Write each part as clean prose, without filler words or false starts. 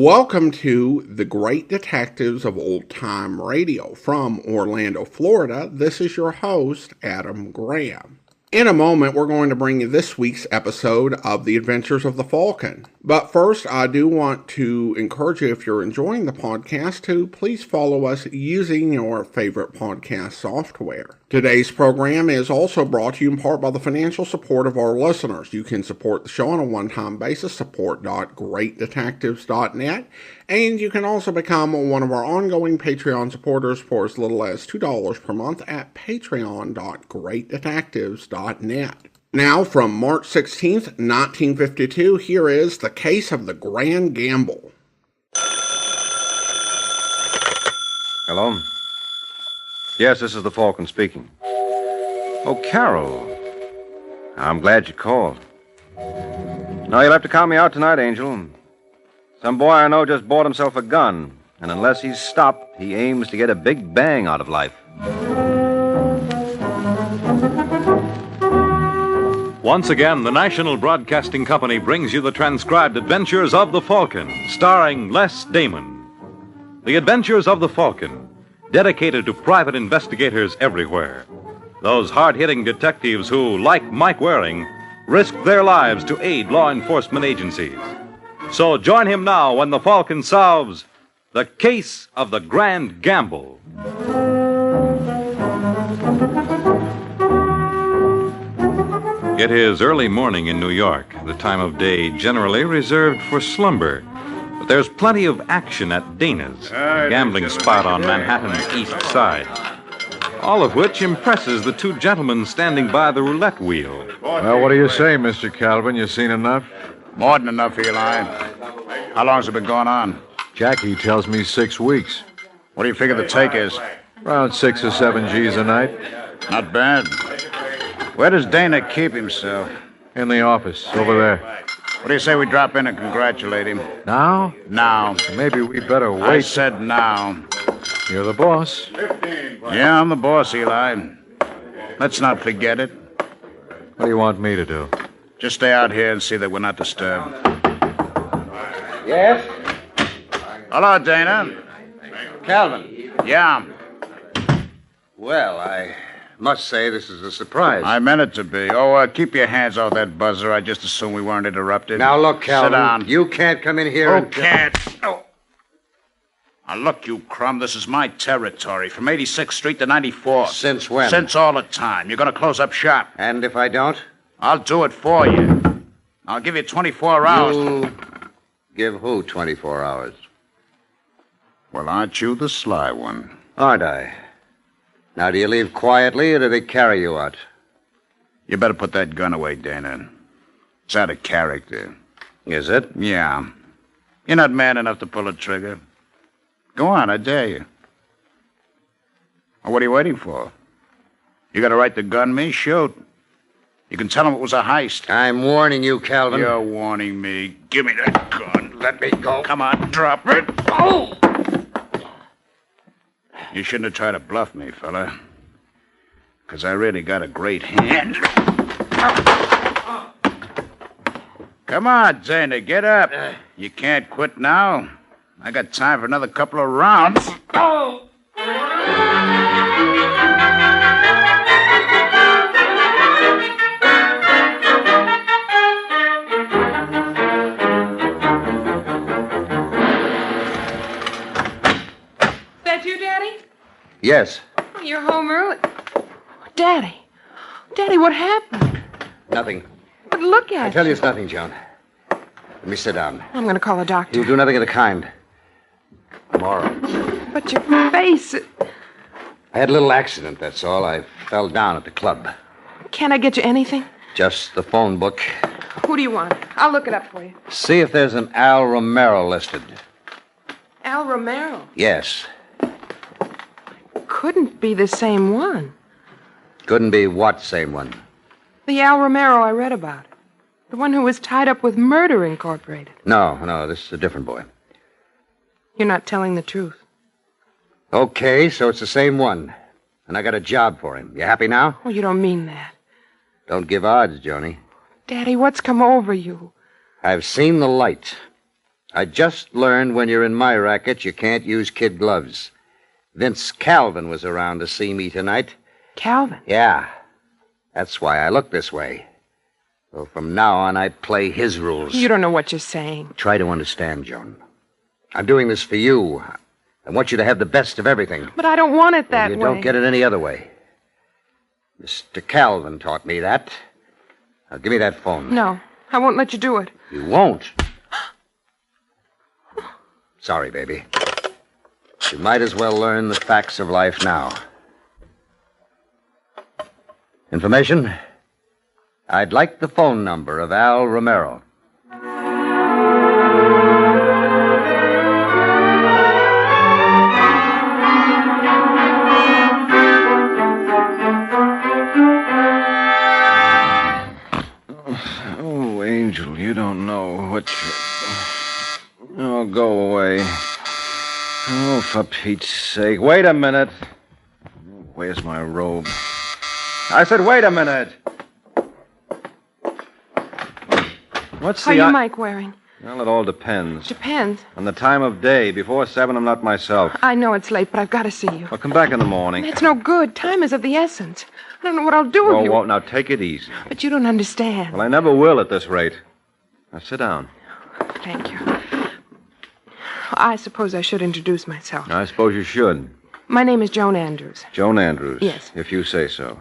Welcome to the Great Detectives of Old Time Radio. From Orlando, Florida, this is your host, Adam Graham. In a moment, we're going to bring you this week's episode of The Adventures of the Falcon. But first, I do want to encourage you, if you're enjoying the podcast, to please follow us using your favorite podcast software. Today's program is also brought to you in part by the financial support of our listeners. You can support the show on a one-time basis, support.greatdetectives.net, and you can also become one of our ongoing Patreon supporters for as little as $2 per month at patreon.greatdetectives.net. Now, from March 16th, 1952, here is The Case of the Grand Gamble. Hello? Yes, this is the Falcon speaking. Oh, Carol. I'm glad you called. No, you'll have to count me out tonight, Angel. Some boy I know just bought himself a gun, and unless he's stopped, he aims to get a big bang out of life. Once again, the National Broadcasting Company brings you the transcribed adventures of the Falcon, starring Les Damon. The Adventures of the Falcon, dedicated to private investigators everywhere. Those hard-hitting detectives who, like Mike Waring, risk their lives to aid law enforcement agencies. So join him now when the Falcon solves The Case of the Grand Gamble. It is early morning in New York, the time of day generally reserved for slumber. But there's plenty of action at Dana's, a gambling spot on Manhattan's east side. All of which impresses the two gentlemen standing by the roulette wheel. Well, what do you say, Mr. Calvin? You seen enough? More than enough, Eli. How long's it been going on? Jackie tells me 6 weeks. What do you figure the take is? Around 6 or 7 G's a night. Not bad. Where does Dana keep himself? In the office, over there. What do you say we drop in and congratulate him? Now? Now. Maybe we better wait. I said now. You're the boss. Yeah, I'm the boss, Eli. Let's not forget it. What do you want me to do? Just stay out here and see that we're not disturbed. Yes? Hello, Dana. Calvin. Yeah, Well, I must say this is a surprise. I meant it to be. Oh, keep your hands off that buzzer. I just assumed we weren't interrupted. Now, look, Calvin. Sit down. You can't come in here Oh, can't. Oh. Now, look, you crumb. This is my territory. From 86th Street to 94th. Since when? Since all the time. You're going to close up shop. And if I don't? I'll do it for you. I'll give you 24 hours. You give who 24 hours? Well, aren't you the sly one? Aren't I? Now, do you leave quietly or do they carry you out? You better put that gun away, Dana. It's out of character. Is it? Yeah. You're not man enough to pull a trigger. Go on, I dare you. Well, what are you waiting for? You got a right to gun me? Shoot. You can tell him it was a heist. I'm warning you, Calvin. You're warning me. Give me that gun. Let me go. Come on, drop it. Oh! You shouldn't have tried to bluff me, fella. Because I really got a great hand. Come on, Dana, get up. You can't quit now. I got time for another couple of rounds. Oh! Yes. Oh, you're home early. Daddy. Daddy, what happened? Nothing. But look at I tell you it's nothing, Joan. Let me sit down. I'm going to call a doctor. You'll do nothing of the kind. Tomorrow. But your face... I had a little accident, that's all. I fell down at the club. Can't I get you anything? Just the phone book. Who do you want? I'll look it up for you. See if there's an Al Romero listed. Al Romero? Yes. Couldn't be the same one. Couldn't be what same one? The Al Romero I read about. The one who was tied up with Murder Incorporated. No, this is a different boy. You're not telling the truth. Okay, so it's the same one. And I got a job for him. You happy now? Oh, you don't mean that. Don't give odds, Joni. Daddy, what's come over you? I've seen the light. I just learned when you're in my racket, you can't use kid gloves. Vince Calvin was around to see me tonight. Calvin? Yeah. That's why I look this way. So from now on, I play his rules. You don't know what you're saying. Try to understand, Joan. I'm doing this for you. I want you to have the best of everything. But I don't want it that You way. don't get it any other way. Mr. Calvin taught me that. Now, give me that phone. No, I won't let you do it. You won't. Sorry, baby. You might as well learn the facts of life now. Information? I'd like the phone number of Al Romero. Oh, Angel, you don't know what you... Oh, go away. Oh, for Pete's sake. Wait a minute. Where's my robe? I said, wait a minute. What's How the... are you, Mike, wearing? Well, it all depends. Depends. On the time of day. Before 7, I'm not myself. I know it's late, but I've got to see you. I'll come back in the morning. It's no good. Time is of the essence. I don't know what I'll do if you... Oh, now take it easy. But you don't understand. Well, I never will at this rate. Now, sit down. Thank you. I suppose I should introduce myself. I suppose you should. My name is Joan Andrews. Joan Andrews. Yes. If you say so.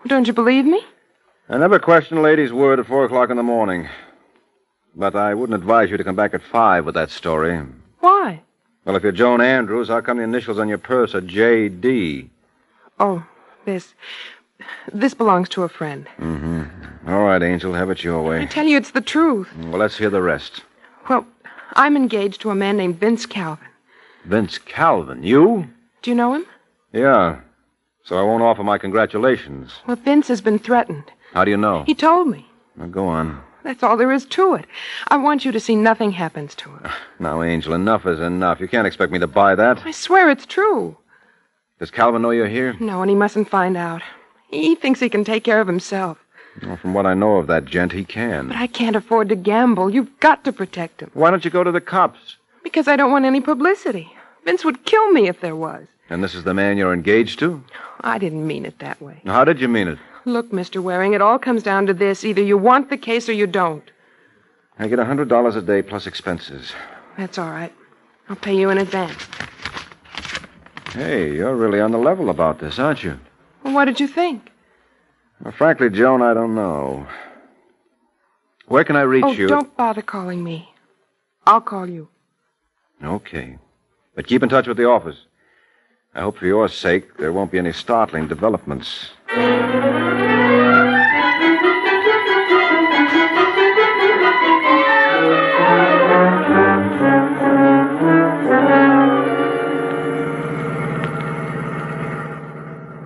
Don't you believe me? I never question a lady's word at 4 o'clock in the morning. But I wouldn't advise you to come back at 5 with that story. Why? Well, if you're Joan Andrews, how come the initials on your purse are J.D.? Oh, this belongs to a friend. Mm-hmm. All right, Angel, have it your I way. tell you, it's the truth. Well, let's hear the rest. Well, I'm engaged to a man named Vince Calvin. Vince Calvin? You? Do you know him? Yeah. So I won't offer my congratulations. Well, Vince has been threatened. How do you know? He told me. Now, go on. That's all there is to it. I want you to see nothing happens to him. Now, Angel, enough is enough. You can't expect me to buy that. I swear it's true. Does Calvin know you're here? No, and he mustn't find out. He thinks he can take care of himself. Well, from what I know of that gent, he can. But I can't afford to gamble. You've got to protect him. Why don't you go to the cops? Because I don't want any publicity. Vince would kill me if there was. And this is the man you're engaged to? I didn't mean it that way. Now, how did you mean it? Look, Mr. Waring, it all comes down to this. Either you want the case or you don't. I get $100 a day plus expenses. That's all right. I'll pay you in advance. Hey, you're really on the level about this, aren't you? Well, what did you think? Well, frankly, Joan, I don't know. Where can I reach you? Don't bother calling me. I'll call you. Okay. But keep in touch with the office. I hope for your sake there won't be any startling developments.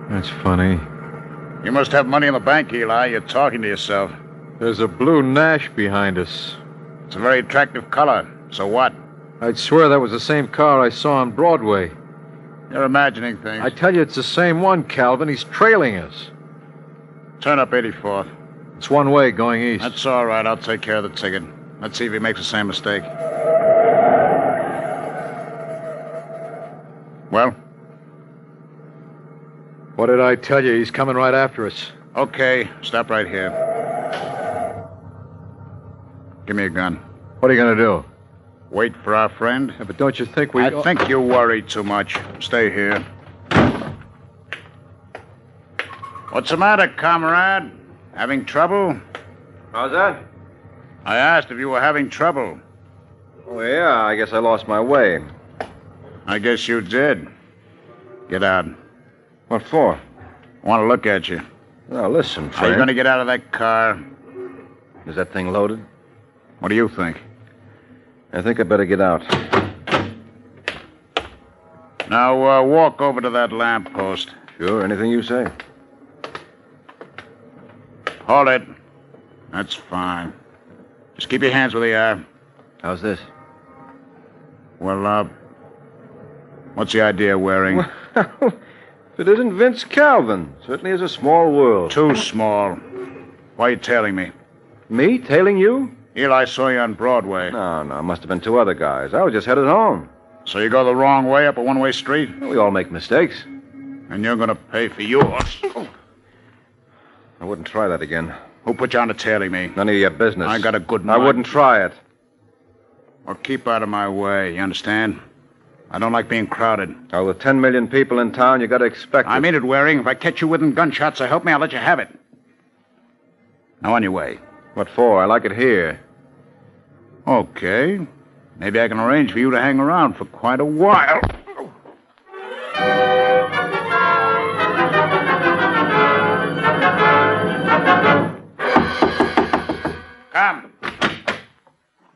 That's funny. You must have money in the bank, Eli. You're talking to yourself. There's a blue Nash behind us. It's a very attractive color. So what? I'd swear that was the same car I saw on Broadway. You're imagining things. I tell you, it's the same one, Calvin. He's trailing us. Turn up 84th. It's one way going east. That's all right. I'll take care of the ticket. Let's see if he makes the same mistake. Well? What did I tell you? He's coming right after us. Okay, stop right here. Give me a gun. What are you going to do? Wait for our friend. Yeah, but don't you think we... I think you worry too much. Stay here. What's the matter, comrade? Having trouble? How's that? I asked if you were having trouble. Oh, yeah, I guess I lost my way. I guess you did. Get out. What for? I want to look at you. Now, listen, Are you friend. going to get out of that car? Is that thing loaded? What do you think? I think I better get out. Now, walk over to that lamppost. Sure, anything you say. Hold it. That's fine. Just keep your hands where they are. How's this? Well, what's the idea, Waring? If it isn't Vince Calvin, certainly is a small world. Too small. Why are you tailing me? Me? Tailing you? Eli saw you on Broadway. No, must have been two other guys. I was just headed home. So you go the wrong way up a one-way street? We all make mistakes. And you're going to pay for yours. I wouldn't try that again. Who put you on to tailing me? None of your business. I got a good I mind. wouldn't try it. Or keep out of my way, you understand? I don't like being crowded. Oh, with 10 million people in town, you got to expect I mean it, Waring. If I catch you within gunshot, so help me, I'll let you have it. Now, on your way. What for? I like it here. Okay. Maybe I can arrange for you to hang around for quite a while. Come.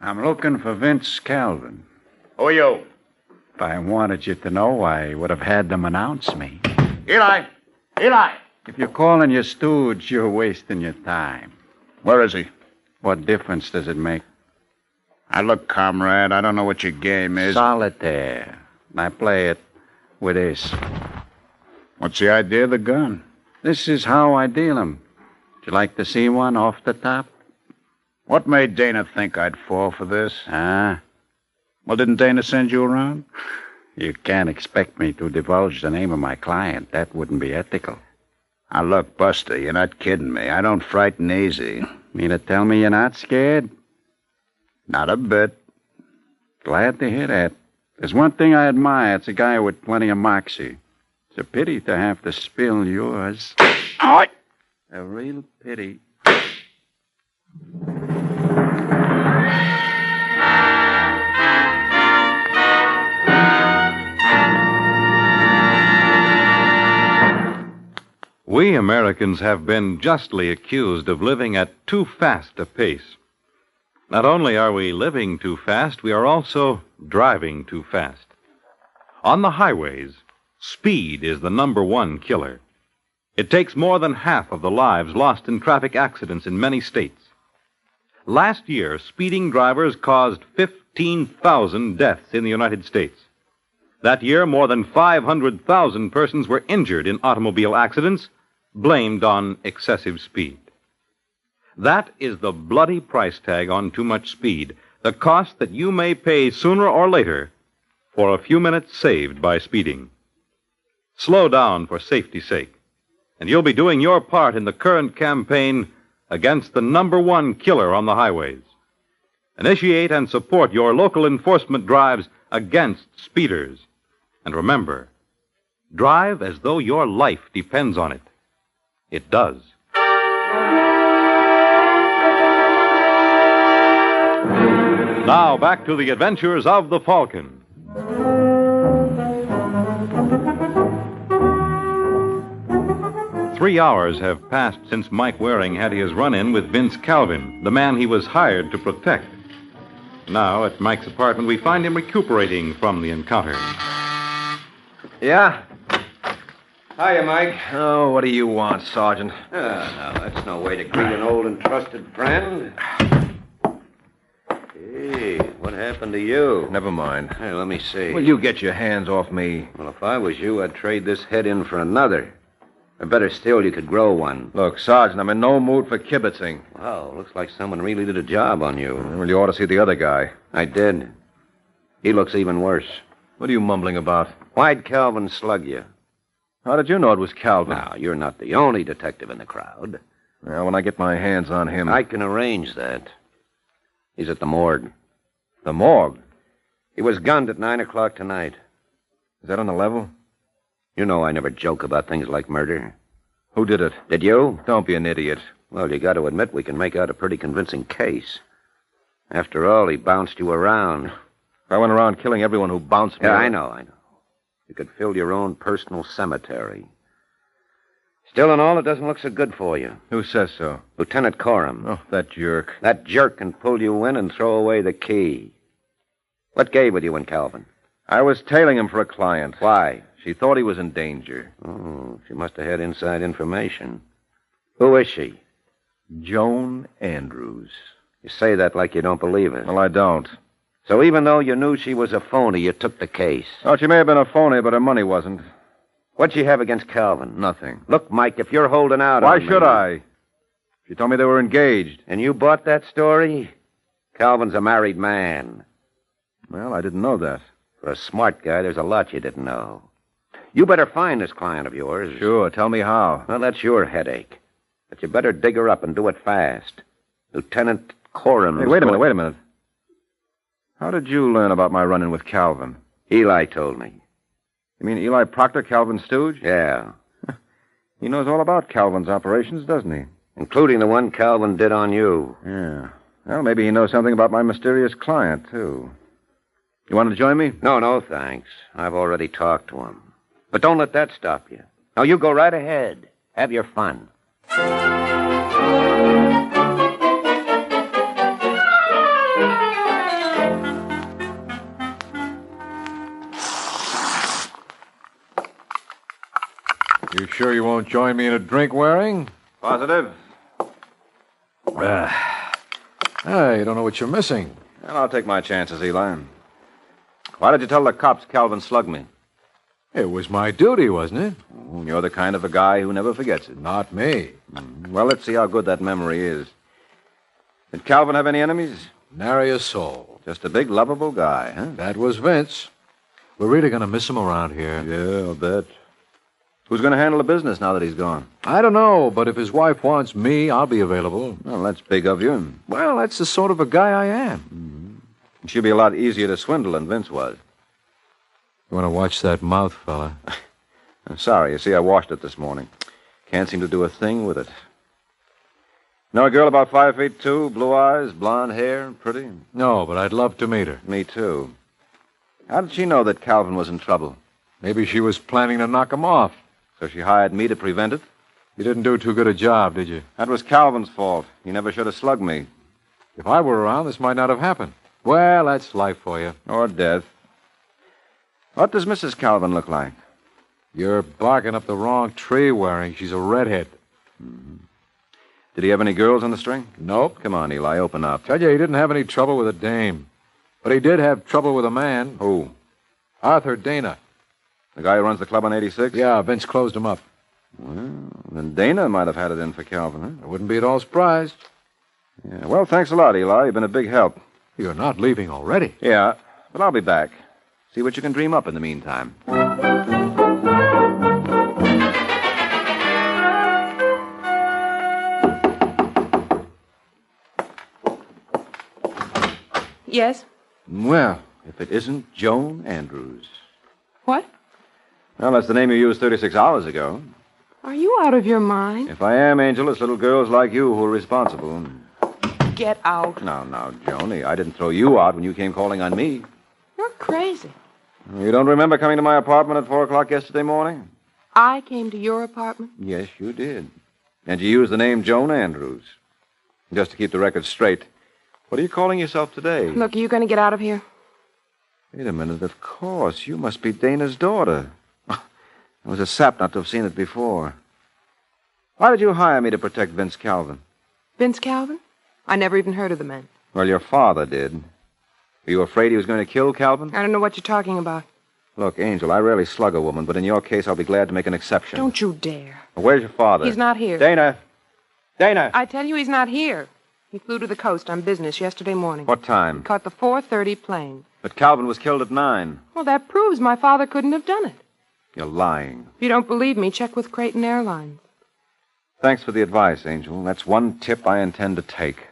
I'm looking for Vince Calvin. Who are you? If I wanted you to know, I would have had them announce me. Eli! Eli! If you're calling your stooge, you're wasting your time. Where is he? What difference does it make? Now, look, comrade, I don't know what your game is. Solitaire. I play it with this. What's the idea of the gun? This is how I deal 'em. Would you like to see one off the top? What made Dana think I'd fall for this? Well, didn't Dana send you around? You can't expect me to divulge the name of my client. That wouldn't be ethical. Now, look, Buster, you're not kidding me. I don't frighten easy. Mean to tell me you're not scared? Not a bit. Glad to hear that. There's one thing I admire. It's a guy with plenty of moxie. It's a pity to have to spill yours. Oh, a real pity. We Americans have been justly accused of living at too fast a pace. Not only are we living too fast, we are also driving too fast. On the highways, speed is the number one killer. It takes more than half of the lives lost in traffic accidents in many states. Last year, speeding drivers caused 15,000 deaths in the United States. That year, more than 500,000 persons were injured in automobile accidents blamed on excessive speed. That is the bloody price tag on too much speed, the cost that you may pay sooner or later for a few minutes saved by speeding. Slow down for safety's sake, and you'll be doing your part in the current campaign against the number one killer on the highways. Initiate and support your local enforcement drives against speeders. And remember, drive as though your life depends on it. It does. Now, back to the adventures of the Falcon. Three hours have passed since Mike Waring had his run-in with Vince Calvin, the man he was hired to protect. Now, at Mike's apartment, we find him recuperating from the encounter. Yeah? Hiya, Mike. Oh, what do you want, Sergeant? Now, that's no way to greet an old and trusted friend. Hey, what happened to you? Never mind. Hey, let me see. Will you get your hands off me? Well, if I was you, I'd trade this head in for another. Or better still, you could grow one. Look, Sergeant, I'm in no mood for kibitzing. Wow, looks like someone really did a job on you. Well, you ought to see the other guy. I did. He looks even worse. What are you mumbling about? Why'd Calvin slug you? How did you know it was Calvin? Now, you're not the only detective in the crowd. Well, when I get my hands on him... I can arrange that. He's at the morgue. The morgue? He was gunned at 9 o'clock tonight. Is that on the level? You know I never joke about things like murder. Who did it? Did you? Don't be an idiot. Well, you got to admit we can make out a pretty convincing case. After all, he bounced you around. I went around killing everyone who bounced me. Yeah, I know. You could fill your own personal cemetery. Still in all, it doesn't look so good for you. Who says so? Lieutenant Coram. Oh, that jerk. That jerk can pull you in and throw away the key. What gave with you and Calvin? I was tailing him for a client. Why? She thought he was in danger. Oh, she must have had inside information. Who is she? Joan Andrews. You say that like you don't believe it. Well, I don't. So even though you knew she was a phony, you took the case. Oh, she may have been a phony, but her money wasn't. What'd she have against Calvin? Nothing. Look, Mike, if you're holding out Why on me... should I? She told me they were engaged. And you bought that story? Calvin's a married man. Well, I didn't know that. For a smart guy, there's a lot you didn't know. You better find this client of yours. Sure, tell me how. Well, that's your headache. But you better dig her up and do it fast. Lieutenant Corum. Hey, wait a minute. How did you learn about my run-in with Calvin? Eli told me. You mean Eli Proctor, Calvin's stooge? Yeah. He knows all about Calvin's operations, doesn't he? Including the one Calvin did on you. Yeah. Well, maybe he knows something about my mysterious client, too. You want to join me? No, thanks. I've already talked to him. But don't let that stop you. No, you go right ahead. Have your fun. You sure you won't join me in a drink, Waring? Positive. You don't know what you're missing. Well, I'll take my chances, Eli. Why did you tell the cops Calvin slugged me? It was my duty, wasn't it? Oh, you're the kind of a guy who never forgets it. Not me. Well, let's see how good that memory is. Did Calvin have any enemies? Nary a soul. Just a big, lovable guy, huh? That was Vince. We're really going to miss him around here. Yeah, I'll bet. Who's going to handle the business now that he's gone? I don't know, but if his wife wants me, I'll be available. Well, that's big of you. Well, that's the sort of a guy I am. She'll be a lot easier to swindle than Vince was. You want to watch that mouth, fella? I'm sorry. You see, I washed it this morning. Can't seem to do a thing with it. Know a girl about 5'2", blue eyes, blonde hair, pretty? No, but I'd love to meet her. Me, too. How did she know that Calvin was in trouble? Maybe she was planning to knock him off. So she hired me to prevent it? You didn't do too good a job, did you? That was Calvin's fault. He never should have slugged me. If I were around, this might not have happened. Well, that's life for you. Or death. What does Mrs. Calvin look like? You're barking up the wrong tree, Waring. She's a redhead. Did he have any girls on the string? Nope. Come on, Eli, open up. Tell you, he didn't have any trouble with a dame. But he did have trouble with a man. Who? Arthur Dana. The guy who runs the club on 86? Yeah, Vince closed him up. Well, then Dana might have had it in for Calvin, huh? I wouldn't be at all surprised. Yeah, well, thanks a lot, Eli. You've been a big help. You're not leaving already. Yeah, but I'll be back. See what you can dream up in the meantime. Yes? Well, if it isn't Joan Andrews. What? Well, that's the name you used 36 hours ago. Are you out of your mind? If I am, Angel, it's little girls like you who are responsible. Get out. Now, Joni, I didn't throw you out when you came calling on me. You're crazy. You don't remember coming to my apartment at 4 o'clock yesterday morning? I came to your apartment? Yes, you did. And you used the name Joan Andrews. Just to keep the record straight, what are you calling yourself today? Look, are you going to get out of here? Wait a minute, of course. You must be Dana's daughter. I was a sap not to have seen it before. Why did you hire me to protect Vince Calvin? Vince Calvin? I never even heard of the man. Well, your father did. Were you afraid he was going to kill Calvin? I don't know what you're talking about. Look, Angel, I rarely slug a woman, but in your case, I'll be glad to make an exception. Don't you dare. Where's your father? He's not here. Dana! Dana! I tell you, he's not here. He flew to the coast on business yesterday morning. What time? Caught the 4:30 plane. But Calvin was killed at 9. Well, that proves my father couldn't have done it. You're lying. If you don't believe me, check with Creighton Airlines. Thanks for the advice, Angel. That's one tip I intend to take.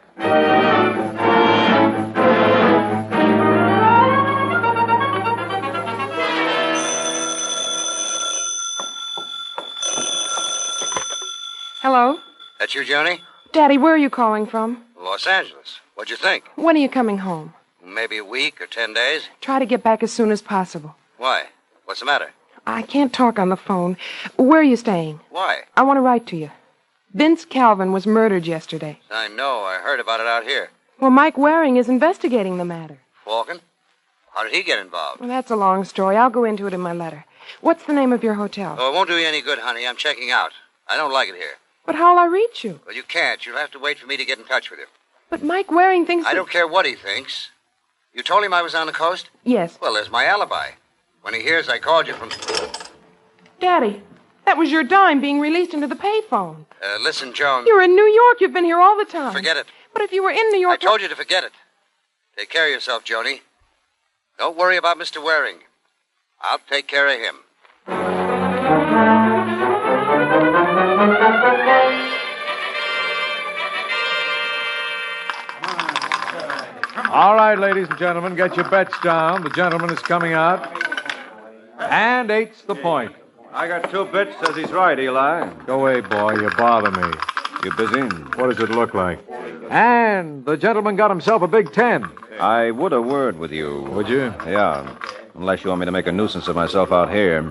Hello? That's you, Johnny? Daddy, where are you calling from? Los Angeles. What'd you think? When are you coming home? Maybe a week or 10 days? Try to get back as soon as possible. Why? What's the matter? I can't talk on the phone. Where are you staying? Why? I want to write to you. Vince Calvin was murdered yesterday. I know. I heard about it out here. Well, Mike Waring is investigating the matter. Falcon? How did he get involved? Well, that's a long story. I'll go into it in my letter. What's the name of your hotel? Oh, it won't do you any good, honey. I'm checking out. I don't like it here. But how'll I reach you? Well, you can't. You'll have to wait for me to get in touch with you. But Mike Waring thinks I don't care what he thinks. You told him I was on the coast? Yes. Well, there's my alibi. When he hears I called you from... Daddy, that was your dime being released into the payphone. Listen, Joan. You're in New York. You've been here all the time. Forget it. But if you were in New York... I told you to forget it. Take care of yourself, Joni. Don't worry about Mr. Waring. I'll take care of him. All right, ladies and gentlemen, get your bets down. The gentleman is coming out. And 8's the point. I got 2 bits, says he's right, Eli. Go away, boy. You bother me. You busy? What does it look like? And the gentleman got himself a big 10. I would a word with you. Would you? Yeah, unless you want me to make a nuisance of myself out here.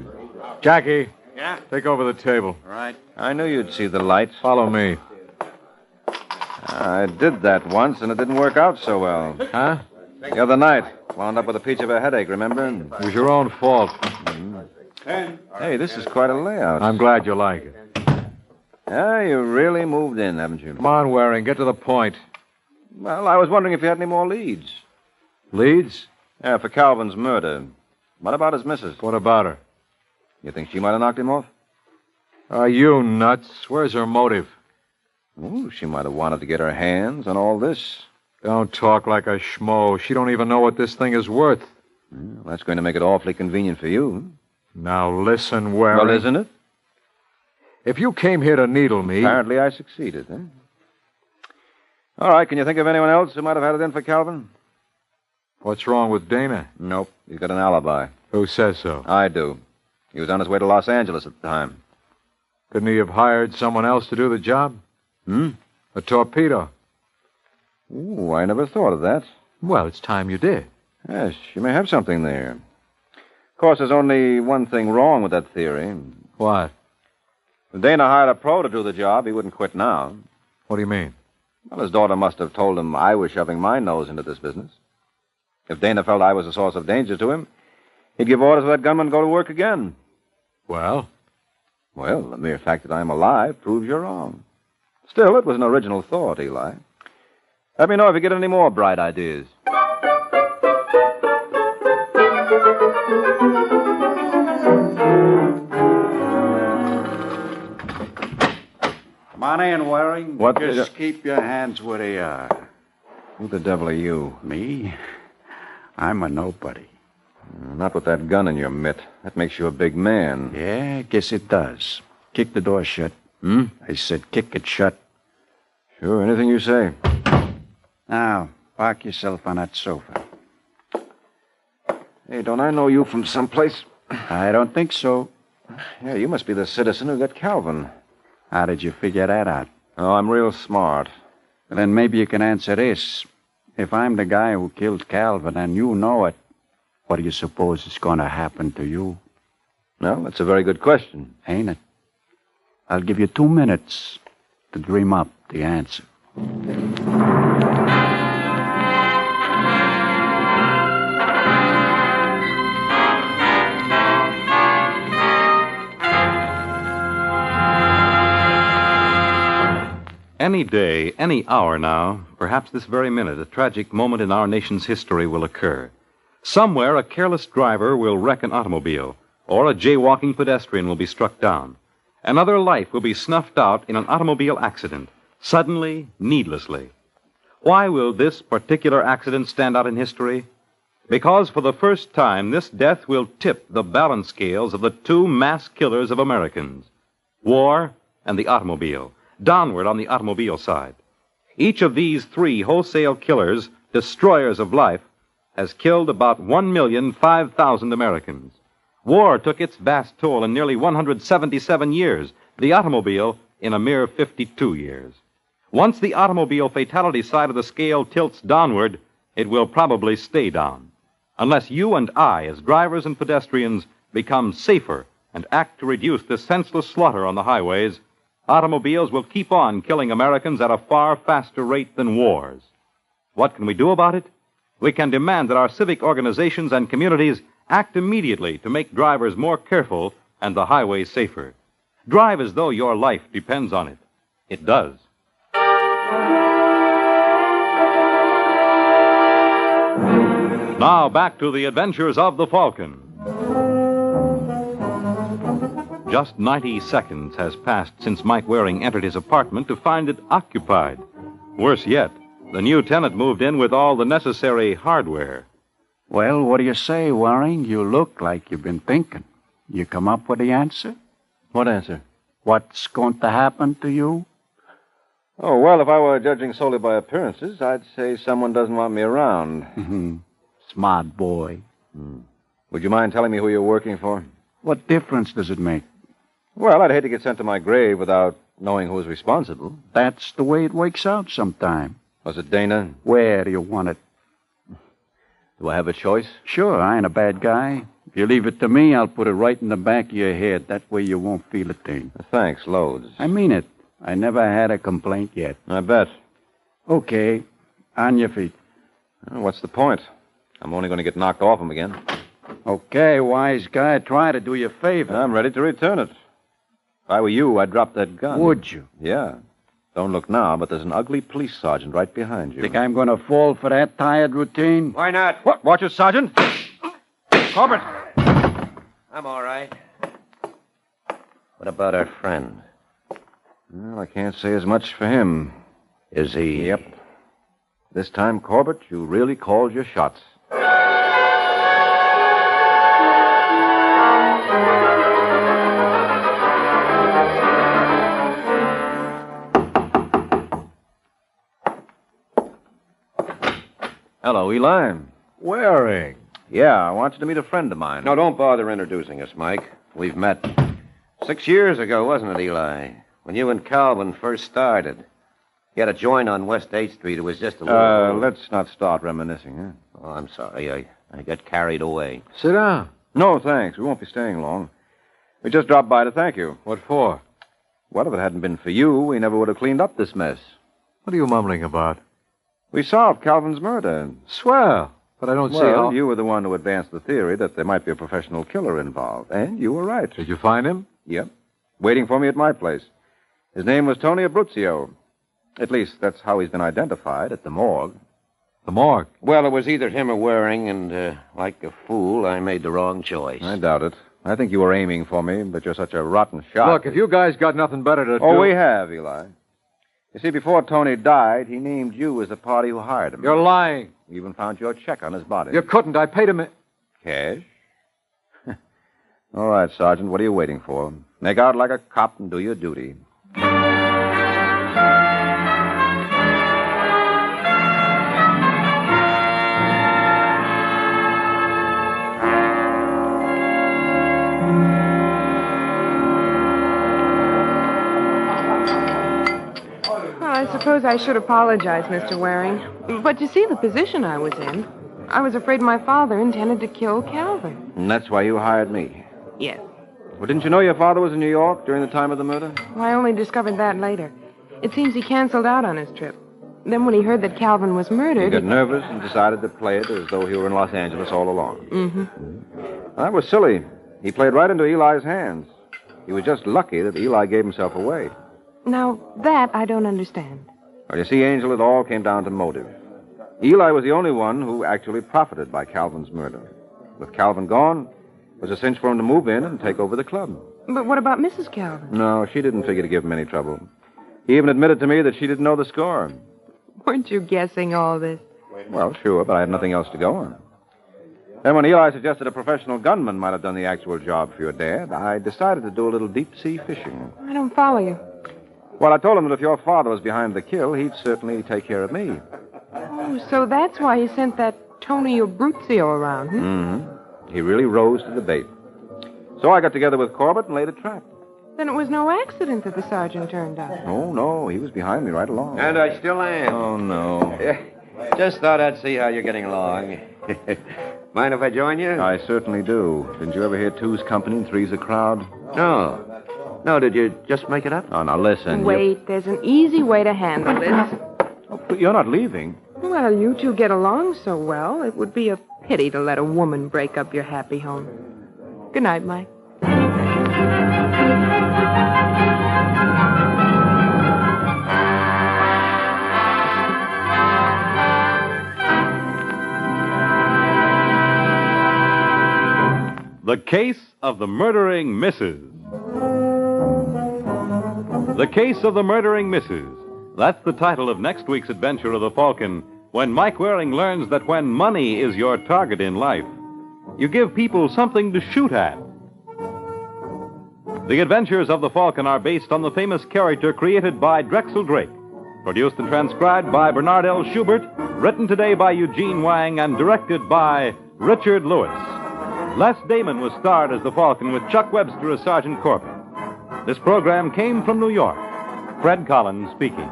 Jackie. Yeah? Take over the table. Right. I knew you'd see the light. Follow me. I did that once, and it didn't work out so well. Huh? The other night, wound up with a peach of a headache, remember? It was your own fault. Hey, this is quite a layout. I'm glad you like it. Yeah, you really moved in, haven't you? Come on, Waring. Get to the point. Well, I was wondering if you had any more leads. Leads? Yeah, for Calvin's murder. What about his missus? What about her? You think she might have knocked him off? Are you nuts? Where's her motive? Ooh, she might have wanted to get her hands on all this. Don't talk like a schmo. She don't even know what this thing is worth. Well, that's going to make it awfully convenient for you. Now listen, Waring. Well, isn't it? If you came here to needle me... Apparently I succeeded, eh? All right, can you think of anyone else who might have had it in for Calvin? What's wrong with Dana? Nope, he's got an alibi. Who says so? I do. He was on his way to Los Angeles at the time. Couldn't he have hired someone else to do the job? A torpedo. Ooh, I never thought of that. Well, it's time you did. Yes, you may have something there. Of course, there's only one thing wrong with that theory. What? If Dana hired a pro to do the job, he wouldn't quit now. What do you mean? Well, his daughter must have told him I was shoving my nose into this business. If Dana felt I was a source of danger to him, he'd give orders for that gunman to go to work again. Well? Well, the mere fact that I'm alive proves you're wrong. Still, it was an original thought, Eli. Let me know if you get any more bright ideas. Come on in, Waring. What? Just keep your hands where they are. Who the devil are you? Me? I'm a nobody. Not with that gun in your mitt. That makes you a big man. Yeah, guess it does. Kick the door shut. I said kick it shut. Sure, anything you say. Now, park yourself on that sofa. Hey, don't I know you from someplace? I don't think so. Yeah, you must be the citizen who got Calvin. How did you figure that out? Oh, I'm real smart. Well, then maybe you can answer this. If I'm the guy who killed Calvin and you know it, what do you suppose is going to happen to you? Well, that's a very good question. Ain't it? I'll give you 2 minutes to dream up the answer. Any day, any hour now, perhaps this very minute, a tragic moment in our nation's history will occur. Somewhere, a careless driver will wreck an automobile, or a jaywalking pedestrian will be struck down. Another life will be snuffed out in an automobile accident, suddenly, needlessly. Why will this particular accident stand out in history? Because for the first time, this death will tip the balance scales of the 2 mass killers of Americans, war and the automobile, downward on the automobile side. Each of these 3 wholesale killers, destroyers of life, has killed about 1,005,000 Americans. War took its vast toll in nearly 177 years, the automobile in a mere 52 years. Once the automobile fatality side of the scale tilts downward, it will probably stay down. Unless you and I, as drivers and pedestrians, become safer and act to reduce this senseless slaughter on the highways, automobiles will keep on killing Americans at a far faster rate than wars. What can we do about it? We can demand that our civic organizations and communities act immediately to make drivers more careful and the highways safer. Drive as though your life depends on it. It does. Now back to the adventures of the Falcon. Just 90 seconds has passed since Mike Waring entered his apartment to find it occupied. Worse yet, The new tenant moved in with all the necessary hardware. Well, what do you say, Waring? You look like you've been thinking. You come up with the answer? What answer? What's going to happen to you? Oh, well, if I were judging solely by appearances, I'd say someone doesn't want me around. Smart boy. Would you mind telling me who you're working for? What difference does it make? Well, I'd hate to get sent to my grave without knowing who's responsible. That's the way it works out sometime. Was it Dana? Where do you want it? Do I have a choice? Sure, I ain't a bad guy. If you leave it to me, I'll put it right in the back of your head. That way you won't feel a thing. Thanks, loads. I mean it. I never had a complaint yet. I bet. Okay. On your feet. Well, what's the point? I'm only going to get knocked off him again. Okay, wise guy. Try to do you a favor. I'm ready to return it. If I were you, I'd drop that gun. Would you? Yeah. Don't look now, but there's an ugly police sergeant right behind you. Think I'm going to fall for that tired routine? Why not? What? Watch it, Sergeant. Corbett. I'm all right. What about our friend? Well, I can't say as much for him. Is he... Yep. This time, Corbett, you really called your shots. Hello, Eli. Waring. Yeah, I want you to meet a friend of mine. No, don't bother introducing us, Mike. We've met 6 years ago, wasn't it, Eli? When you and Calvin first started. You had a joint on West 8th Street. It was just a little... Let's not start reminiscing, huh? Oh, I'm sorry. I got carried away. Sit down. No, thanks. We won't be staying long. We just dropped by to thank you. What for? Well, if it hadn't been for you, we never would have cleaned up this mess. What are you mumbling about? We solved Calvin's murder. Swell. But I don't see Well, how... you were the one who advanced the theory that there might be a professional killer involved. And you were right. Did you find him? Yep. Waiting for me at my place. His name was Tony Abruzio. At least, that's how he's been identified at the morgue. The morgue. Well, it was either him or Waring, and like a fool, I made the wrong choice. I doubt it. I think you were aiming for me, but you're such a rotten shot. Look, if you guys got nothing better to do... Oh, we have, Eli. You see, before Tony died, he named you as the party who hired him. You're lying. We even found your check on his body. You couldn't. I paid him... Cash? All right, Sergeant, what are you waiting for? Make out like a cop and do your duty. I suppose I should apologize, Mr. Waring. But you see the position I was in. I was afraid my father intended to kill Calvin. And that's why you hired me. Yes. Well, didn't you know your father was in New York during the time of the murder? Well, I only discovered that later. It seems he canceled out on his trip. Then when he heard that Calvin was murdered... He got nervous and decided to play it as though he were in Los Angeles all along. Mm-hmm. That was silly. He played right into Eli's hands. He was just lucky that Eli gave himself away. Now, that I don't understand. Well, you see, Angel, it all came down to motive. Eli was the only one who actually profited by Calvin's murder. With Calvin gone, it was a cinch for him to move in and take over the club. But what about Mrs. Calvin? No, she didn't figure to give him any trouble. He even admitted to me that she didn't know the score. Weren't you guessing all this? Well, sure, but I had nothing else to go on. Then when Eli suggested a professional gunman might have done the actual job for your dad, I decided to do a little deep-sea fishing. I don't follow you. Well, I told him that if your father was behind the kill, he'd certainly take care of me. Oh, so that's why he sent that Tony Abruzio around, hmm? Mm-hmm. He really rose to the bait. So I got together with Corbett and laid a trap. Then it was no accident that the sergeant turned up. Oh, no, he was behind me right along. And I still am. Oh, no. Just thought I'd see how you're getting along. Mind if I join you? I certainly do. Didn't you ever hear two's company and three's a crowd? No. No, did you just make it up? Oh, now listen. Wait, there's an easy way to handle this. Oh, but you're not leaving. Well, you two get along so well, it would be a pity to let a woman break up your happy home. Good night, Mike. The Case of the Murdering Misses. The Case of the Murdering Misses, That's the title of next week's adventure of the Falcon, when Mike Waring learns that when money is your target in life, you give people something to shoot at. The Adventures of the Falcon are based on the famous character created by Drexel Drake, produced and transcribed by Bernard L. Schubert, written today by Eugene Wang, and directed by Richard Lewis. Les Damon was starred as the Falcon with Chuck Webster as Sergeant Corbett. This program came from New York. Fred Collins speaking.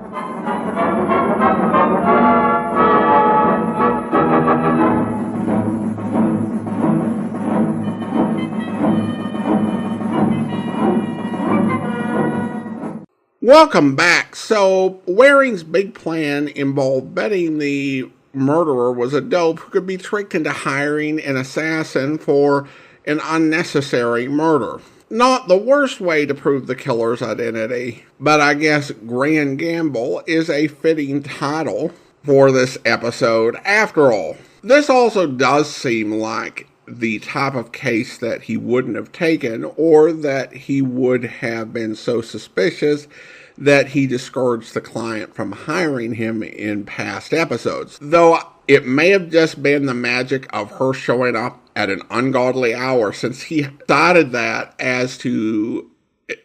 Welcome back. So, Waring's big plan involved betting the murderer was a dope who could be tricked into hiring an assassin for an unnecessary murder. Not the worst way to prove the killer's identity, but I guess Grand Gamble is a fitting title for this episode after all. This also does seem like the type of case that he wouldn't have taken, or that he would have been so suspicious that he discouraged the client from hiring him in past episodes. Though it may have just been the magic of her showing up at an ungodly hour, since he cited that as to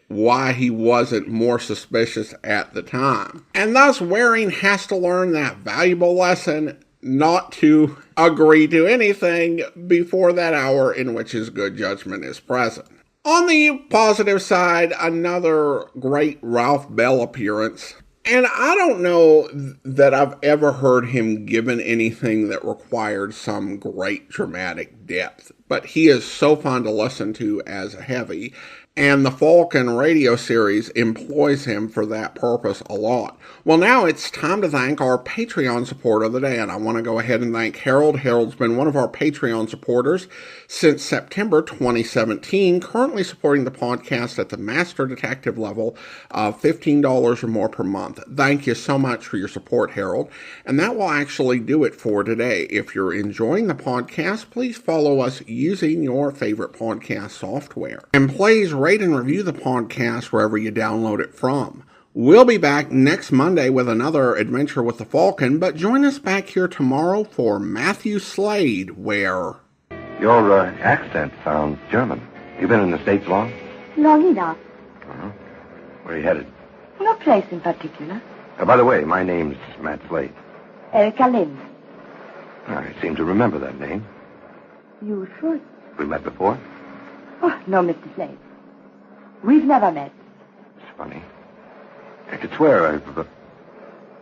why he wasn't more suspicious at the time. And thus Waring has to learn that valuable lesson not to agree to anything before that hour in which his good judgment is present. On the positive side, another great Ralph Bell appearance. And I don't know that I've ever heard him given anything that required some great dramatic depth, but he is so fun to listen to as a heavy, and the Falcon radio series employs him for that purpose a lot. Well, now it's time to thank our Patreon supporter of the day, and I want to go ahead and thank Harold. Harold's been one of our Patreon supporters since September 2017, currently supporting the podcast at the Master Detective level of $15 or more per month. Thank you so much for your support, Harold. And that will actually do it for today. If you're enjoying the podcast, please follow us using your favorite podcast software. And please rate and review the podcast wherever you download it from. We'll be back next Monday with another adventure with the Falcon, but join us back here tomorrow for Matthew Slade, where... Your accent sounds German. You been in the States long? Long enough. Uh-huh. Where are you headed? No place in particular. By the way, my name's Matt Slade. Erica Lynn. I seem to remember that name. You should. We met before? Oh, no, Mr. Slade. We've never met. It's funny. I could swear I've...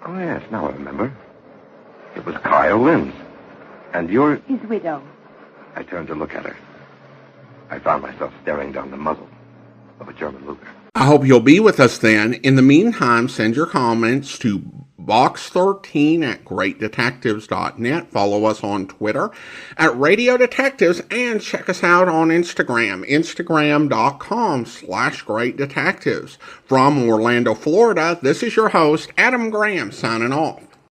Oh, yes, now I remember. It was Kyle Lynn's. And you're... His widow. I turned to look at her. I found myself staring down the muzzle of a German Luger. I hope you'll be with us then. In the meantime, send your comments to box13@greatdetectives.net. Follow us on Twitter at Radio Detectives, and check us out on Instagram, instagram.com/greatdetectives. From Orlando, Florida, this is your host, Adam Graham, signing off.